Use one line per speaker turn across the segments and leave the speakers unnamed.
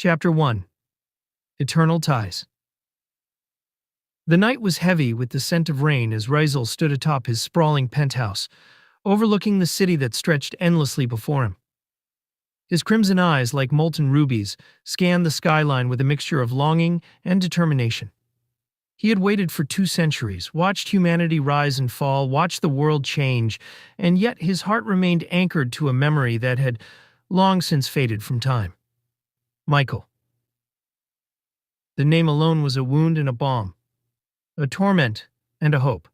Chapter 1. Eternal Ties. The night was heavy with the scent of rain as Rizel stood atop his sprawling penthouse, overlooking the city that stretched endlessly before him. His crimson eyes, like molten rubies, scanned the skyline with a mixture of longing and determination. He had waited for 2 centuries, watched humanity rise and fall, watched the world change, and yet his heart remained anchored to a memory that had long since faded from time. Michael. The name alone was a wound and a balm, a torment and a hope.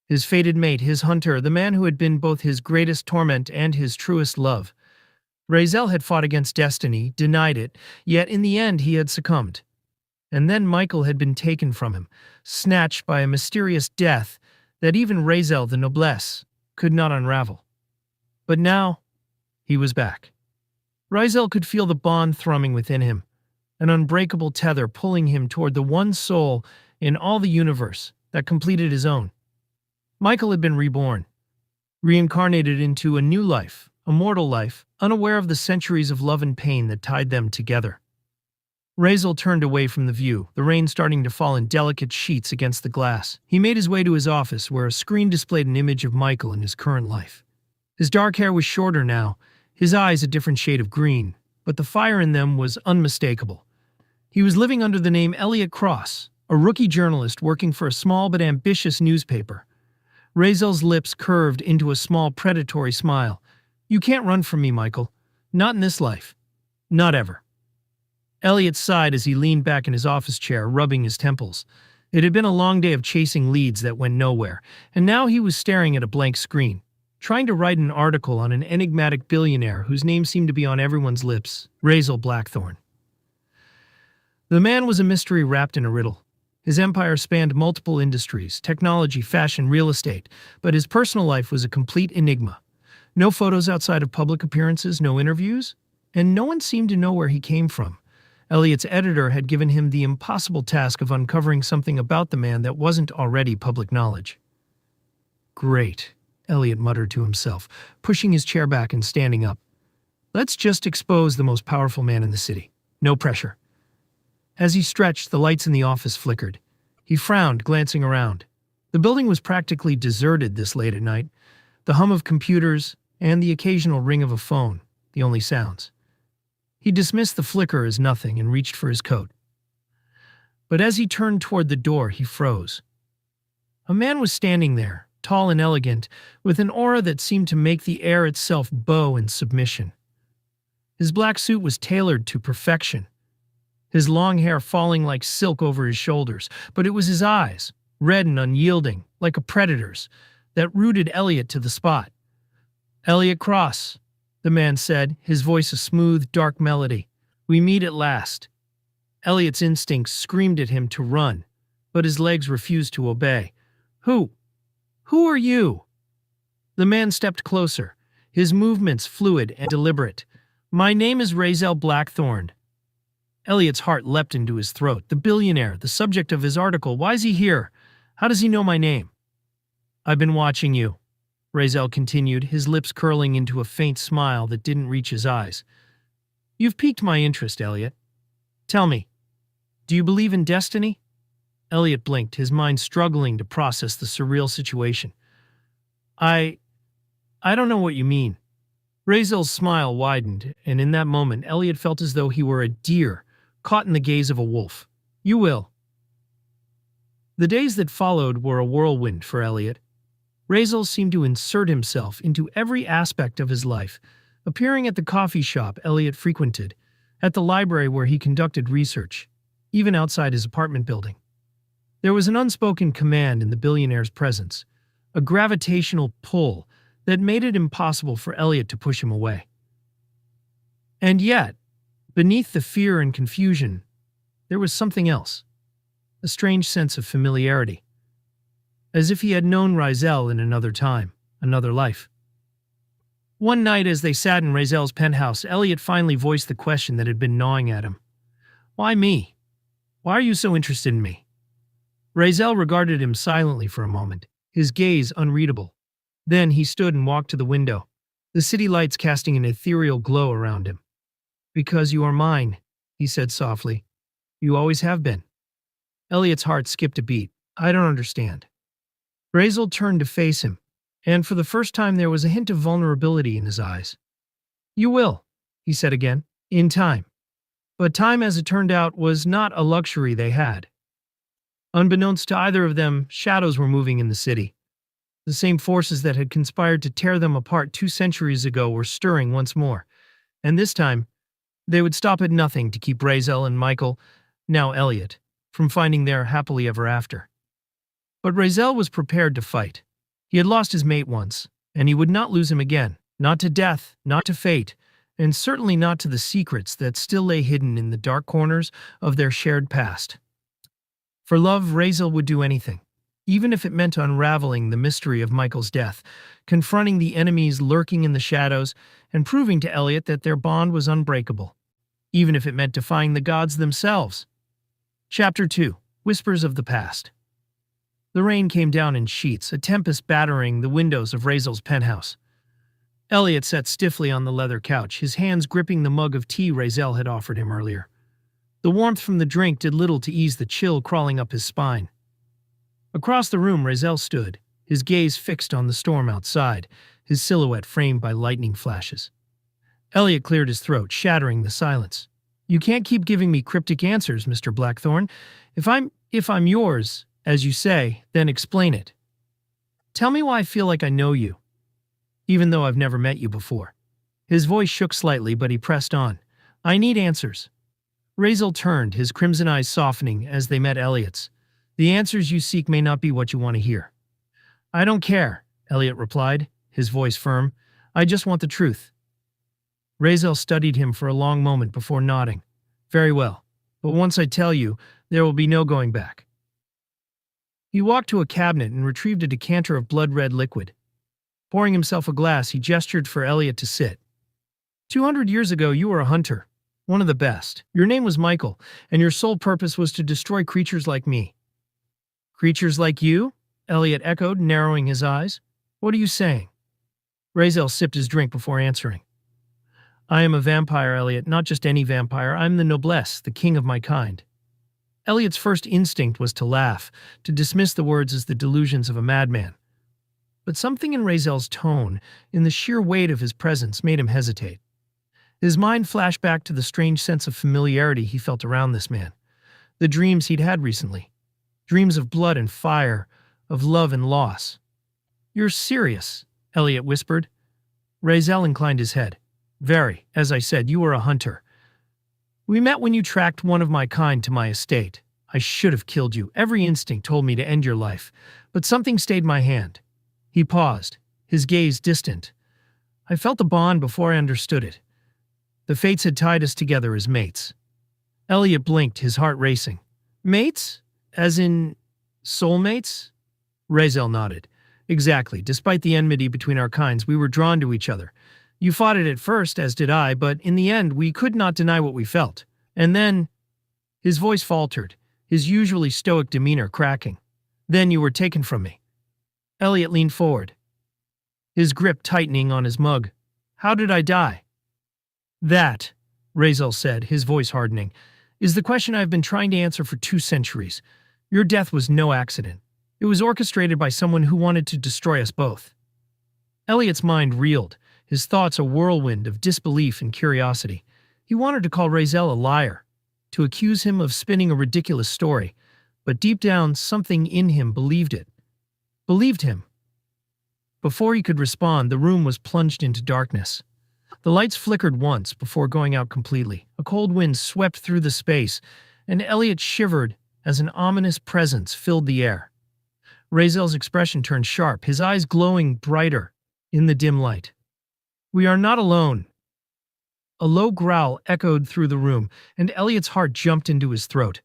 His fated mate, his hunter, the man who had been both his greatest torment and his truest love. Rizel had fought against destiny, denied it, yet in the end he had succumbed. And then Michael had been taken from him, snatched by a mysterious death that even Rizel the noblesse could not unravel. But now, he was back. Rizel could feel the bond thrumming within him, an unbreakable tether pulling him toward the one soul in all the universe that completed his own. Michael had been reborn, reincarnated into a new life, a mortal life, unaware of the centuries of love and pain that tied them together. Rizel turned away from the view, the rain starting to fall in delicate sheets against the glass. He made his way to his office, where a screen displayed an image of Michael in his current life. His dark hair was shorter now, his eyes a different shade of green, but the fire in them was unmistakable. He was living under the name Elliot Cross, a rookie journalist working for a small but ambitious newspaper. Rizel's lips curved into a small predatory smile. "You can't run from me, Michael. Not in this life. Not ever." Elliot sighed as he leaned back in his office chair, rubbing his temples. It had been a long day of chasing leads that went nowhere, and now he was staring at a blank screen, trying to write an article on an enigmatic billionaire whose name seemed to be on everyone's lips, Rizel Blackthorne. The man was a mystery wrapped in a riddle. His empire spanned multiple industries, technology, fashion, real estate, but his personal life was a complete enigma. No photos outside of public appearances, no interviews, and no one seemed to know where he came from. Elliot's editor had given him the impossible task of uncovering something about the man that wasn't already public knowledge. "Great," Elliot muttered to himself, pushing his chair back and standing up. "Let's just expose the most powerful man in the city. No pressure." As he stretched, the lights in the office flickered. He frowned, glancing around. The building was practically deserted this late at night, the hum of computers and the occasional ring of a phone, the only sounds. He dismissed the flicker as nothing and reached for his coat. But as he turned toward the door, he froze. A man was standing there, tall and elegant, with an aura that seemed to make the air itself bow in submission. His black suit was tailored to perfection, his long hair falling like silk over his shoulders, but it was his eyes, red and unyielding, like a predator's, that rooted Elliot to the spot. "Elliot Cross," the man said, his voice a smooth, dark melody. "We meet at last." Elliot's instincts screamed at him to run, but his legs refused to obey. Who are you?" The man stepped closer, his movements fluid and deliberate. "My name is Rizel Blackthorne." Elliot's heart leapt into his throat. The billionaire, the subject of his article. Why is he here? How does he know my name? "I've been watching you," Rizel continued, his lips curling into a faint smile that didn't reach his eyes. "You've piqued my interest, Elliot. Tell me, do you believe in destiny?" Elliot blinked, his mind struggling to process the surreal situation. I don't know what you mean." Rizel's smile widened, and in that moment Elliot felt as though he were a deer caught in the gaze of a wolf. "You will." The days that followed were a whirlwind for Elliot. Rizel seemed to insert himself into every aspect of his life, appearing at the coffee shop Elliot frequented, at the library where he conducted research, even outside his apartment building. There was an unspoken command in the billionaire's presence, a gravitational pull that made it impossible for Elliot to push him away. And yet, beneath the fear and confusion, there was something else, a strange sense of familiarity, as if he had known Rizel in another time, another life. One night as they sat in Rizel's penthouse, Elliot finally voiced the question that had been gnawing at him. "Why me? Why are you so interested in me?" Rizel regarded him silently for a moment, his gaze unreadable. Then he stood and walked to the window, the city lights casting an ethereal glow around him. "Because you are mine," he said softly. You always have been. Elliot's heart skipped a beat. I don't understand. Razel turned to face him, and for the first time there was a hint of vulnerability in his eyes. You will, he said again, in time. But time, as it turned out, was not a luxury they had. Unbeknownst to either of them, shadows were moving in the city. The same forces that had conspired to tear them apart 2 centuries ago were stirring once more, and this time, they would stop at nothing to keep Razel and Michael, now Elliot, from finding their happily ever after. But Razel was prepared to fight. He had lost his mate once, and he would not lose him again, not to death, not to fate, and certainly not to the secrets that still lay hidden in the dark corners of their shared past. For love, Razel would do anything, even if it meant unraveling the mystery of Michael's death, confronting the enemies lurking in the shadows, and proving to Elliot that their bond was unbreakable, even if it meant defying the gods themselves. Chapter 2. Whispers of the Past. The rain came down in sheets, a tempest battering the windows of Razel's penthouse. Elliot sat stiffly on the leather couch, his hands gripping the mug of tea Razel had offered him earlier. The warmth from the drink did little to ease the chill crawling up his spine. Across the room, Razel stood, his gaze fixed on the storm outside, his silhouette framed by lightning flashes. Elliot cleared his throat, shattering the silence. You can't keep giving me cryptic answers, Mr. Blackthorne. If I'm yours, as you say, then explain it. Tell me why I feel like I know you, even though I've never met you before. His voice shook slightly, but he pressed on. I need answers. Razel turned, his crimson eyes softening as they met Elliot's. The answers you seek may not be what you want to hear. I don't care, Elliot replied, his voice firm. I just want the truth. Razel studied him for a long moment before nodding. Very well, but once I tell you, there will be no going back. He walked to a cabinet and retrieved a decanter of blood-red liquid. Pouring himself a glass, he gestured for Elliot to sit. 200 years ago, you were a hunter, one of the best. Your name was Michael, and your sole purpose was to destroy creatures like me. Creatures like you? Elliot echoed, narrowing his eyes. What are you saying? Razel sipped his drink before answering. I am a vampire, Elliot, not just any vampire. I'm the noblesse, the king of my kind. Elliot's first instinct was to laugh, to dismiss the words as the delusions of a madman. But something in Razel's tone, in the sheer weight of his presence, made him hesitate. His mind flashed back to the strange sense of familiarity he felt around this man, the dreams he'd had recently, dreams of blood and fire, of love and loss. You're serious, Elliot whispered. Razel inclined his head. Very. As I said, you were a hunter. We met when you tracked one of my kind to my estate. I should have killed you. Every instinct told me to end your life, but something stayed my hand. He paused, his gaze distant. I felt the bond before I understood it. The fates had tied us together as mates. Elliot blinked, his heart racing. Mates? As in soulmates? Razel nodded. Exactly. Despite the enmity between our kinds, we were drawn to each other. You fought it at first, as did I, but in the end, we could not deny what we felt. And then, his voice faltered, his usually stoic demeanor cracking. Then you were taken from me. Elliot leaned forward, his grip tightening on his mug. How did I die? That, Razel said, his voice hardening, is the question I've been trying to answer for 2 centuries. Your death was no accident. It was orchestrated by someone who wanted to destroy us both. Elliot's mind reeled, his thoughts a whirlwind of disbelief and curiosity. He wanted to call Razel a liar, to accuse him of spinning a ridiculous story, but deep down, something in him believed it. Believed him. Before he could respond, the room was plunged into darkness. The lights flickered once before going out completely. A cold wind swept through the space, and Elliot shivered as an ominous presence filled the air. Razel's expression turned sharp, his eyes glowing brighter in the dim light. We are not alone. A low growl echoed through the room, and Elliot's heart jumped into his throat.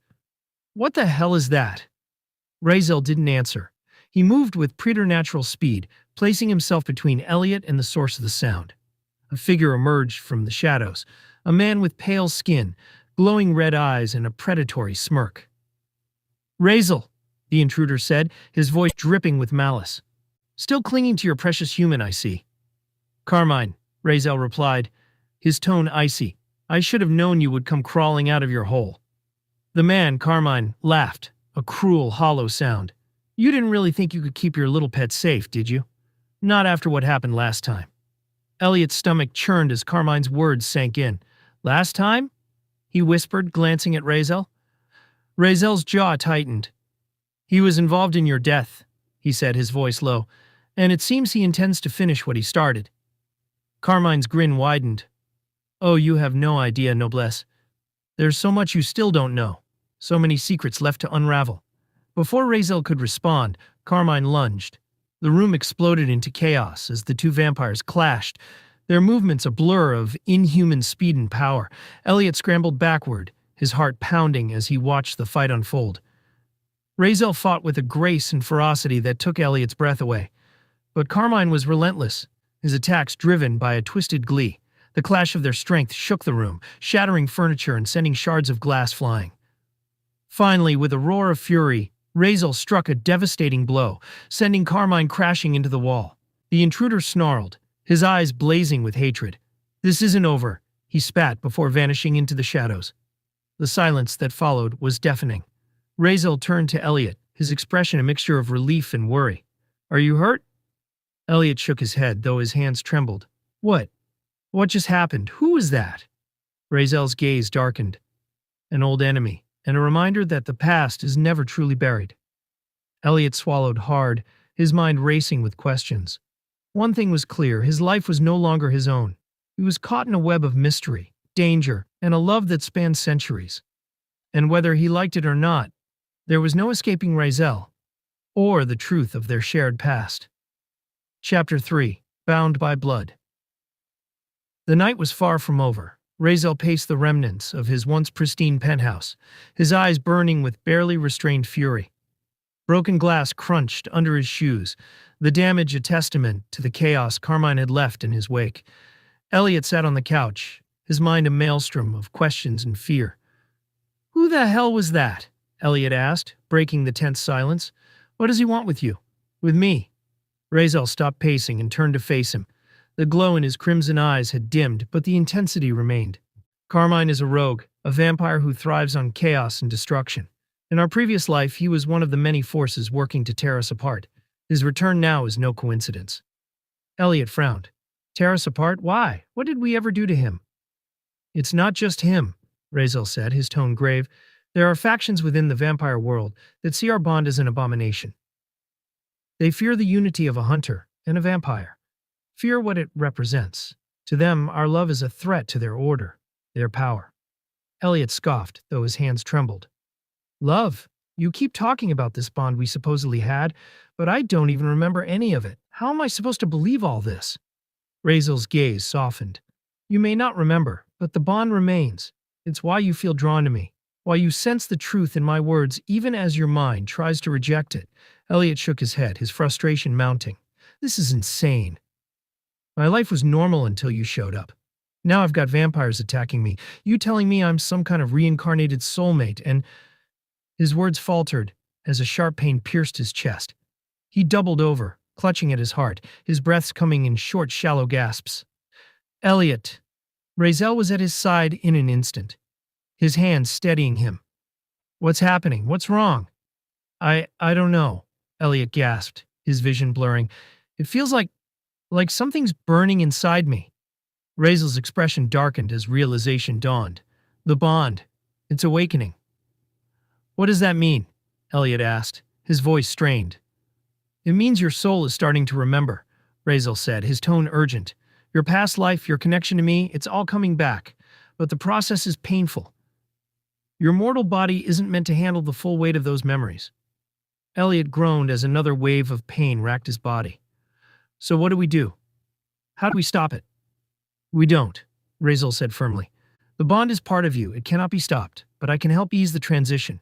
What the hell is that? Razel didn't answer. He moved with preternatural speed, placing himself between Elliot and the source of the sound. A figure emerged from the shadows, a man with pale skin, glowing red eyes, and a predatory smirk. Razel, the intruder said, his voice dripping with malice. Still clinging to your precious human, I see. Carmine, Razel replied, his tone icy. I should have known you would come crawling out of your hole. The man, Carmine, laughed, a cruel, hollow sound. You didn't really think you could keep your little pet safe, did you? Not after what happened last time. Elliot's stomach churned as Carmine's words sank in. Last time? He whispered, glancing at Razel. Razel's jaw tightened. He was involved in your death, he said, his voice low, and it seems he intends to finish what he started. Carmine's grin widened. Oh, you have no idea, noblesse. There's so much you still don't know, so many secrets left to unravel. Before Razel could respond, Carmine lunged. The room exploded into chaos as the two vampires clashed, their movements a blur of inhuman speed and power. Elliot scrambled backward, his heart pounding as he watched the fight unfold. Razel fought with a grace and ferocity that took Elliot's breath away. But Carmine was relentless, his attacks driven by a twisted glee. The clash of their strength shook the room, shattering furniture and sending shards of glass flying. Finally, with a roar of fury, Razel struck a devastating blow, sending Carmine crashing into the wall. The intruder snarled, his eyes blazing with hatred. This isn't over, he spat before vanishing into the shadows. The silence that followed was deafening. Razel turned to Elliot, his expression a mixture of relief and worry. Are you hurt? Elliot shook his head, though his hands trembled. What? What just happened? Who was that? Razel's gaze darkened. An old enemy, and a reminder that the past is never truly buried. Elliot swallowed hard, his mind racing with questions. One thing was clear, his life was no longer his own. He was caught in a web of mystery, danger, and a love that spanned centuries. And whether he liked it or not, there was no escaping Razel, or the truth of their shared past. Chapter 3. Bound by Blood. The night was far from over. Razel paced the remnants of his once pristine penthouse, his eyes burning with barely restrained fury. Broken glass crunched under his shoes, the damage a testament to the chaos Carmine had left in his wake. Elliot sat on the couch, his mind a maelstrom of questions and fear. Who the hell was that? Elliot asked, breaking the tense silence. What does he want with you? With me? Razel stopped pacing and turned to face him. The glow in his crimson eyes had dimmed, but the intensity remained. Carmine is a rogue, a vampire who thrives on chaos and destruction. In our previous life, he was one of the many forces working to tear us apart. His return now is no coincidence. Elliot frowned. Tear us apart? Why? What did we ever do to him? It's not just him, Razel said, his tone grave. There are factions within the vampire world that see our bond as an abomination. They fear the unity of a hunter and a vampire. Fear what it represents. To them, our love is a threat to their order, their power. Elliot scoffed, though his hands trembled. Love? You keep talking about this bond we supposedly had, but I don't even remember any of it. How am I supposed to believe all this? Razel's gaze softened. You may not remember, but the bond remains. It's why you feel drawn to me, why you sense the truth in my words even as your mind tries to reject it. Elliot shook his head, his frustration mounting. This is insane. My life was normal until you showed up. Now I've got vampires attacking me, you telling me I'm some kind of reincarnated soulmate, and… His words faltered as a sharp pain pierced his chest. He doubled over, clutching at his heart, his breaths coming in short, shallow gasps. Elliot. Razel was at his side in an instant, his hands steadying him. What's happening? What's wrong? I don't know, Elliot gasped, his vision blurring. It feels like something's burning inside me. Razel's expression darkened as realization dawned. The bond. It's awakening. What does that mean? Elliot asked, his voice strained. It means your soul is starting to remember, Razel said, his tone urgent. Your past life, your connection to me, it's all coming back. But the process is painful. Your mortal body isn't meant to handle the full weight of those memories. Elliot groaned as another wave of pain racked his body. So what do we do? How do we stop it? We don't, Razel said firmly. The bond is part of you, it cannot be stopped, but I can help ease the transition.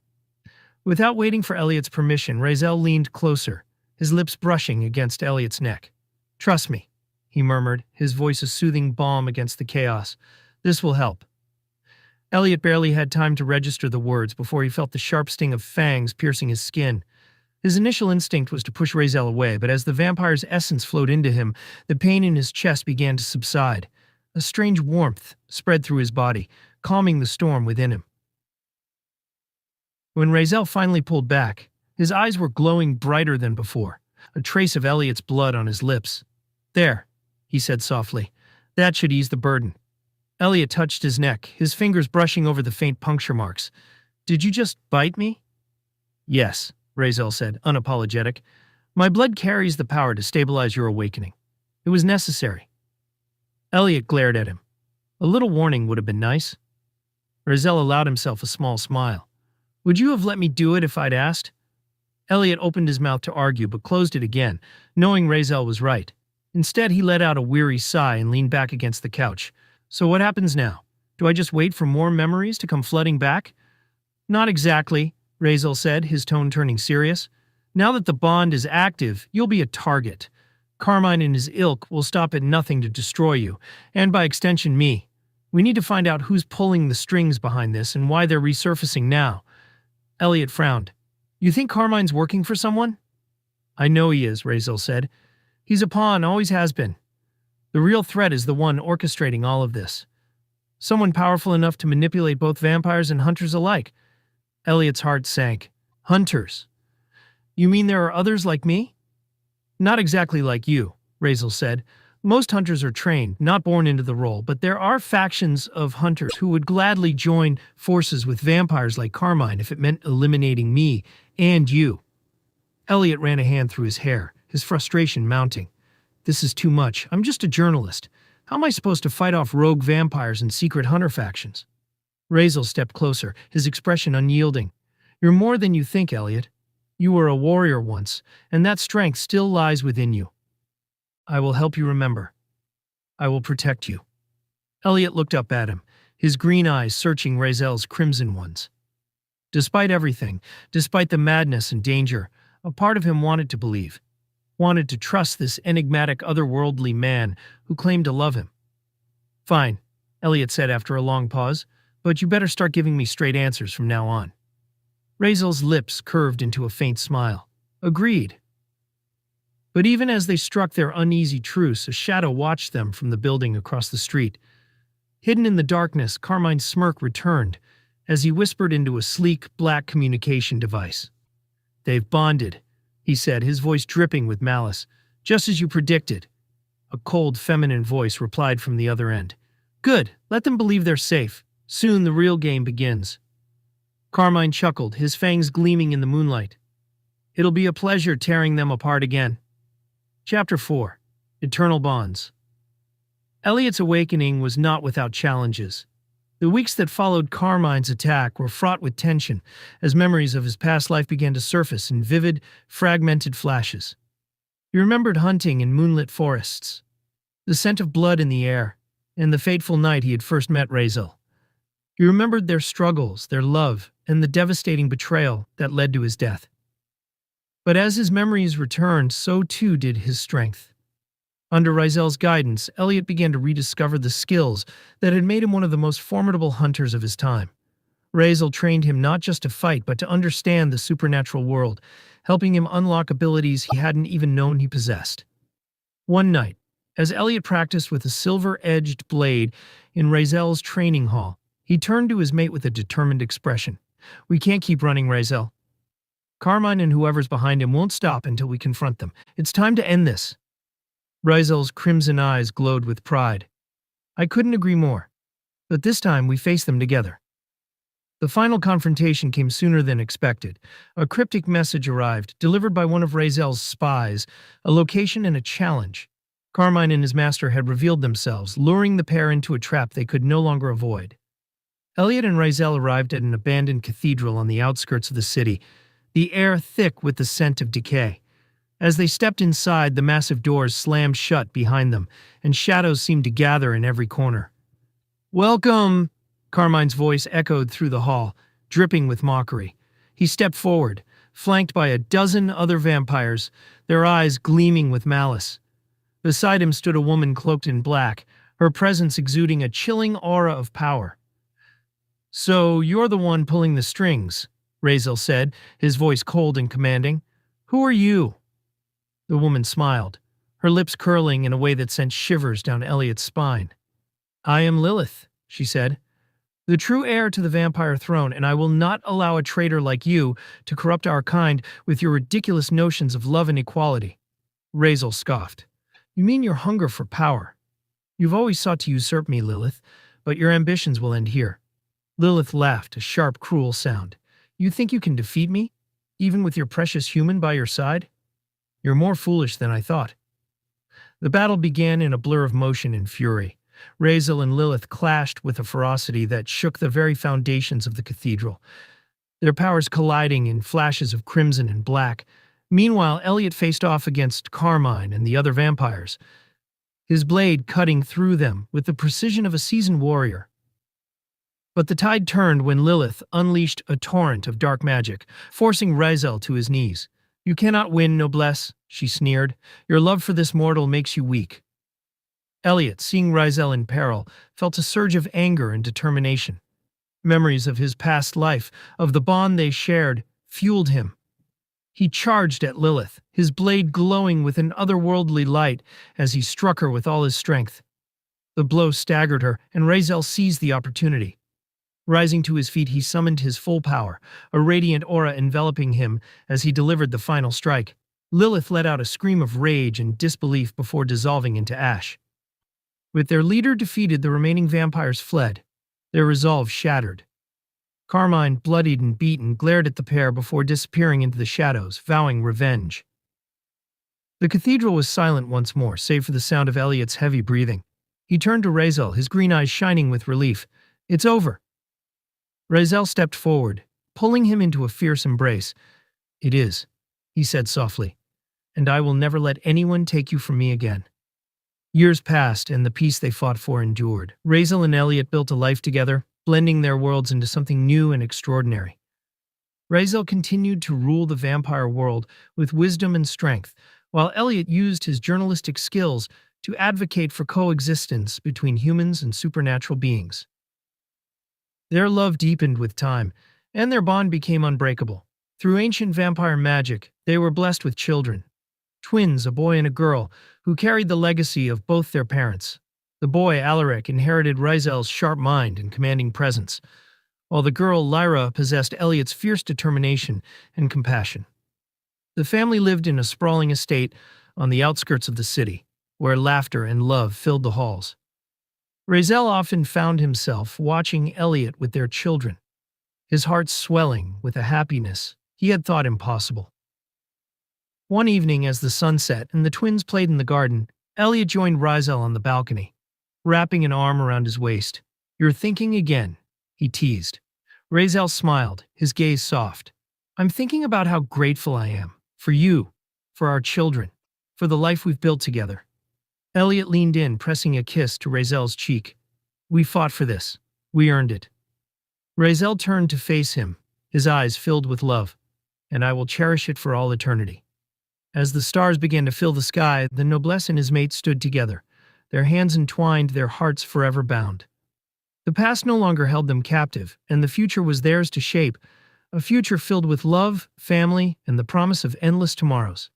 Without waiting for Elliot's permission, Razel leaned closer, his lips brushing against Elliot's neck. Trust me, he murmured, his voice a soothing balm against the chaos. This will help. Elliot barely had time to register the words before he felt the sharp sting of fangs piercing his skin. His initial instinct was to push Razel away, but as the vampire's essence flowed into him, the pain in his chest began to subside. A strange warmth spread through his body, calming the storm within him. When Razel finally pulled back, his eyes were glowing brighter than before, a trace of Elliot's blood on his lips. "There," he said softly. "That should ease the burden." Elliot touched his neck, his fingers brushing over the faint puncture marks. "Did you just bite me?" "Yes," Razel said, unapologetic. "My blood carries the power to stabilize your awakening. It was necessary." Elliot glared at him. A little warning would have been nice. Razel allowed himself a small smile. "Would you have let me do it if I'd asked?" Elliot opened his mouth to argue but closed it again, knowing Razel was right. Instead, he let out a weary sigh and leaned back against the couch. "So what happens now? Do I just wait for more memories to come flooding back?" "Not exactly," Razel said, his tone turning serious. "Now that the bond is active, you'll be a target. Carmine and his ilk will stop at nothing to destroy you, and by extension me. We need to find out who's pulling the strings behind this and why they're resurfacing now." Elliot frowned. "You think Carmine's working for someone?" "I know he is," Razel said. "He's a pawn, always has been. The real threat is the one orchestrating all of this. Someone powerful enough to manipulate both vampires and hunters alike." Elliot's heart sank. "Hunters? You mean there are others like me?" "Not exactly like you," Razel said. "Most hunters are trained, not born into the role, but there are factions of hunters who would gladly join forces with vampires like Carmine if it meant eliminating me and you." Elliot ran a hand through his hair, his frustration mounting. "This is too much. I'm just a journalist. How am I supposed to fight off rogue vampires and secret hunter factions?" Razel stepped closer, his expression unyielding. "You're more than you think, Elliot. You were a warrior once, and that strength still lies within you. I will help you remember. I will protect you." Elliot looked up at him, his green eyes searching Razel's crimson ones. Despite everything, despite the madness and danger, a part of him wanted to believe, wanted to trust this enigmatic otherworldly man who claimed to love him. "Fine," Elliot said after a long pause, "but you better start giving me straight answers from now on." Razel's lips curved into a faint smile. "Agreed." But even as they struck their uneasy truce, a shadow watched them from the building across the street. Hidden in the darkness, Carmine's smirk returned as he whispered into a sleek, black communication device. "They've bonded," he said, his voice dripping with malice. "Just as you predicted." A cold, feminine voice replied from the other end. "Good, let them believe they're safe. Soon the real game begins." Carmine chuckled, his fangs gleaming in the moonlight. "It'll be a pleasure tearing them apart again." Chapter 4. Eternal Bonds. Elliot's awakening was not without challenges. The weeks that followed Carmine's attack were fraught with tension, as memories of his past life began to surface in vivid, fragmented flashes. He remembered hunting in moonlit forests, the scent of blood in the air, and the fateful night he had first met Razel. He remembered their struggles, their love, and the devastating betrayal that led to his death. But as his memories returned, so too did his strength. Under Razel's guidance, Elliot began to rediscover the skills that had made him one of the most formidable hunters of his time. Razel trained him not just to fight, but to understand the supernatural world, helping him unlock abilities he hadn't even known he possessed. One night, as Elliot practiced with a silver-edged blade in Razel's training hall, he turned to his mate with a determined expression. "We can't keep running, Razel. Carmine and whoever's behind him won't stop until we confront them. It's time to end this." Razel's crimson eyes glowed with pride. "I couldn't agree more. But this time we face them together." The final confrontation came sooner than expected. A cryptic message arrived, delivered by one of Razel's spies, a location and a challenge. Carmine and his master had revealed themselves, luring the pair into a trap they could no longer avoid. Elliot and Razel arrived at an abandoned cathedral on the outskirts of the city, the air thick with the scent of decay. As they stepped inside, the massive doors slammed shut behind them, and shadows seemed to gather in every corner. "Welcome!" Carmine's voice echoed through the hall, dripping with mockery. He stepped forward, flanked by a dozen other vampires, their eyes gleaming with malice. Beside him stood a woman cloaked in black, her presence exuding a chilling aura of power. "So you're the one pulling the strings," Razel said, his voice cold and commanding. "Who are you?" The woman smiled, her lips curling in a way that sent shivers down Elliot's spine. I am Lilith, she said, the true heir to the vampire throne, and I will not allow a traitor like you to corrupt our kind with your ridiculous notions of love and equality. Razel scoffed. You mean your hunger for power? You've always sought to usurp me, Lilith, but your ambitions will end here. Lilith laughed, a sharp, cruel sound. You think you can defeat me, even with your precious human by your side? You're more foolish than I thought. The battle began in a blur of motion and fury. Razel and Lilith clashed with a ferocity that shook the very foundations of the cathedral, their powers colliding in flashes of crimson and black. Meanwhile, Elliot faced off against Carmine and the other vampires, his blade cutting through them with the precision of a seasoned warrior. But the tide turned when Lilith unleashed a torrent of dark magic, forcing Razel to his knees. You cannot win, noblesse, she sneered. Your love for this mortal makes you weak. Elliot, seeing Razel in peril, felt a surge of anger and determination. Memories of his past life, of the bond they shared, fueled him. He charged at Lilith, his blade glowing with an otherworldly light as he struck her with all his strength. The blow staggered her, and Razel seized the opportunity. Rising to his feet, he summoned his full power, a radiant aura enveloping him as he delivered the final strike. Lilith let out a scream of rage and disbelief before dissolving into ash. With their leader defeated, the remaining vampires fled, their resolve shattered. Carmine, bloodied and beaten, glared at the pair before disappearing into the shadows, vowing revenge. The cathedral was silent once more, save for the sound of Elliot's heavy breathing. He turned to Razel, his green eyes shining with relief. It's over. Razel stepped forward, pulling him into a fierce embrace. It is, he said softly, and I will never let anyone take you from me again. Years passed, and the peace they fought for endured. Razel and Elliot built a life together, blending their worlds into something new and extraordinary. Razel continued to rule the vampire world with wisdom and strength, while Elliot used his journalistic skills to advocate for coexistence between humans and supernatural beings. Their love deepened with time, and their bond became unbreakable. Through ancient vampire magic, they were blessed with children. Twins, a boy and a girl, who carried the legacy of both their parents. The boy, Alaric, inherited Razel's sharp mind and commanding presence, while the girl, Lyra, possessed Elliot's fierce determination and compassion. The family lived in a sprawling estate on the outskirts of the city, where laughter and love filled the halls. Razel often found himself watching Elliot with their children, his heart swelling with a happiness he had thought impossible. One evening, as the sun set and the twins played in the garden, Elliot joined Razel on the balcony, wrapping an arm around his waist. You're thinking again, he teased. Razel smiled, his gaze soft. I'm thinking about how grateful I am. For you, for our children, for the life we've built together. Elliot leaned in, pressing a kiss to Razel's cheek. We fought for this. We earned it. Razel turned to face him, his eyes filled with love. And I will cherish it for all eternity. As the stars began to fill the sky, the noblesse and his mate stood together, their hands entwined, their hearts forever bound. The past no longer held them captive, and the future was theirs to shape, a future filled with love, family, and the promise of endless tomorrows.